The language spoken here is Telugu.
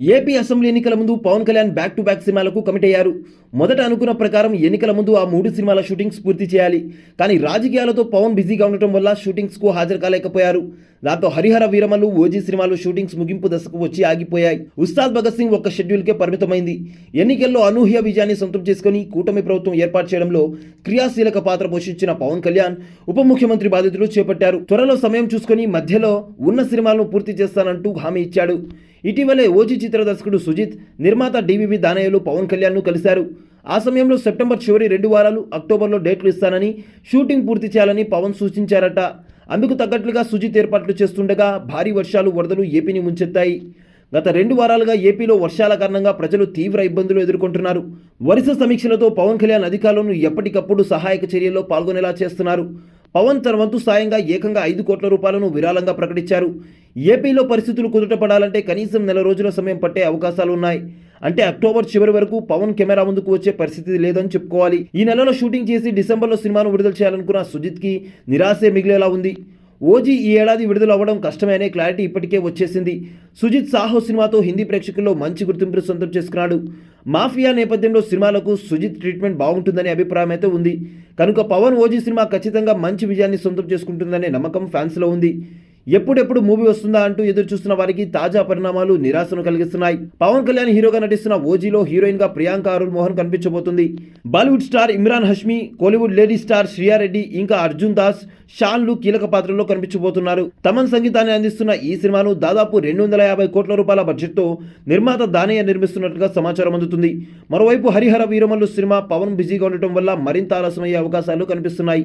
ఏపీ అసెంబ్లీ ఎన్నికల ముందు Pawan Kalyan back to back సినిమాలకు కమిట్ అయ్యారు. మొదట అనుకున్న ప్రకారం ఎన్నికల ముందు ఆ 3 సినిమాల షూటింగ్స్ పూర్తి చేయాలి. కానీ రాజకీయాలతో పవన్ బిజీగా ఉండటం వల్ల షూటింగ్స్కు హాజరు కాలేకపోయారు. దాంతో హరిహర వీరమల్లు, ఓజీ సినిమాలు షూటింగ్స్ ముగింపు దశకు వచ్చి ఆగిపోయాయి. ఉస్తాద్ భగత్ సింగ్ ఒక్క షెడ్యూల్కే పరిమితమైంది. ఎన్నికల్లో అనూహ్య విజయాన్ని సొంతం చేసుకుని కూటమి ప్రభుత్వం ఏర్పాటు చేయడంలో క్రియాశీలక పాత్ర పోషించిన పవన్ కళ్యాణ్ ఉప ముఖ్యమంత్రి బాధ్యతలు చేపట్టారు. త్వరలో సమయం చూసుకుని మధ్యలో ఉన్న సినిమాలను పూర్తి చేస్తానంటూ హామీ ఇచ్చాడు. ఇటీవలే ఓజీ చిత్ర దర్శకుడు సుజిత్, నిర్మాత డివివి దానయ్యలు పవన్ కళ్యాణ్ను కలిశారు. ఆ సమయంలో సెప్టెంబర్ చివరి 2 వారాలు, అక్టోబర్లో డేట్లు ఇస్తానని, షూటింగ్ పూర్తి చేయాలని పవన్ సూచించారట. అందుకు తగ్గట్లుగా సుజిత్ ఏర్పాట్లు చేస్తుండగా భారీ వర్షాలు, వరదలు ఏపీని ముంచెత్తాయి. గత 2 వారాలుగా ఏపీలో వర్షాల కారణంగా ప్రజలు తీవ్ర ఇబ్బందులు ఎదుర్కొంటున్నారు. వరుస సమీక్షలతో పవన్ కళ్యాణ్ అధికారులను ఎప్పటికప్పుడు సహాయక చర్యల్లో పాల్గొనేలా చేస్తున్నారు. పవన్ తన వంతు సాయంగా ఏకంగా 5 కోట్ల రూపాయలను విరాళంగా ప్రకటించారు. ఏపీలో పరిస్థితులు కుదుటపడాలంటే కనీసం 1 రోజుల సమయం పట్టే అవకాశాలున్నాయి. అంటే అక్టోబర్ చివరి వరకు పవన్ కెమెరా ముందుకు వచ్చే పరిస్థితి లేదని చెప్పుకోవాలి. ఈ నెలలో షూటింగ్ చేసి డిసెంబర్లో సినిమాను విడుదల చేయాలనుకున్న సుజిత్కి నిరాశే మిగిలేలా ఉంది. ఓజీ ఈ ఏడాది విడుదల అవ్వడం కష్టమే అనే క్లారిటీ ఇప్పటికే వచ్చేసింది. సుజిత్ సాహో సినిమాతో హిందీ ప్రేక్షకుల్లో మంచి గుర్తింపును సొంతం చేసుకున్నాడు. మాఫియా నేపథ్యంలో సినిమాలకు సుజిత్ ట్రీట్మెంట్ బాగుంటుందనే అభిప్రాయం అయితే ఉంది. కనుక పవన్ ఓజీ సినిమా ఖచ్చితంగా మంచి విజయాన్ని సొంతం చేసుకుంటుందనే నమ్మకం ఫ్యాన్స్లో ఉంది. ఎప్పుడెప్పుడు మూవీ వస్తుందా అంటూ ఎదురు చూస్తున్న వారికి తాజా పరిణామాలు నిరాశను కలిగిస్తున్నాయి. పవన్ కళ్యాణ్ హీరోగా నటిస్తున్న ఓజీలో హీరోయిన్ గా ప్రియాంక అరుల్ మోహన్ కనిపించబోతుంది. Bollywood star Imran Hashmi, Kollywood lady star Shriya Reddy, ఇంకా అర్జున్ దాస్, షాన్లు కీలక పాత్రల్లో కనిపించబోతున్నారు. తమన్ సంగీతాన్ని అందిస్తున్న ఈ సినిమాను దాదాపు 250 కోట్ల రూపాయల బడ్జెట్తో నిర్మాత దానయ్య నిర్మిస్తున్నట్లుగా సమాచారం అందుతుంది. మరోవైపు హరిహర వీరమల్లు సినిమా పవన్ బిజీగా ఉండటం వల్ల మరింత ఆలస్యమయ్యే అవకాశాలు కనిపిస్తున్నాయి.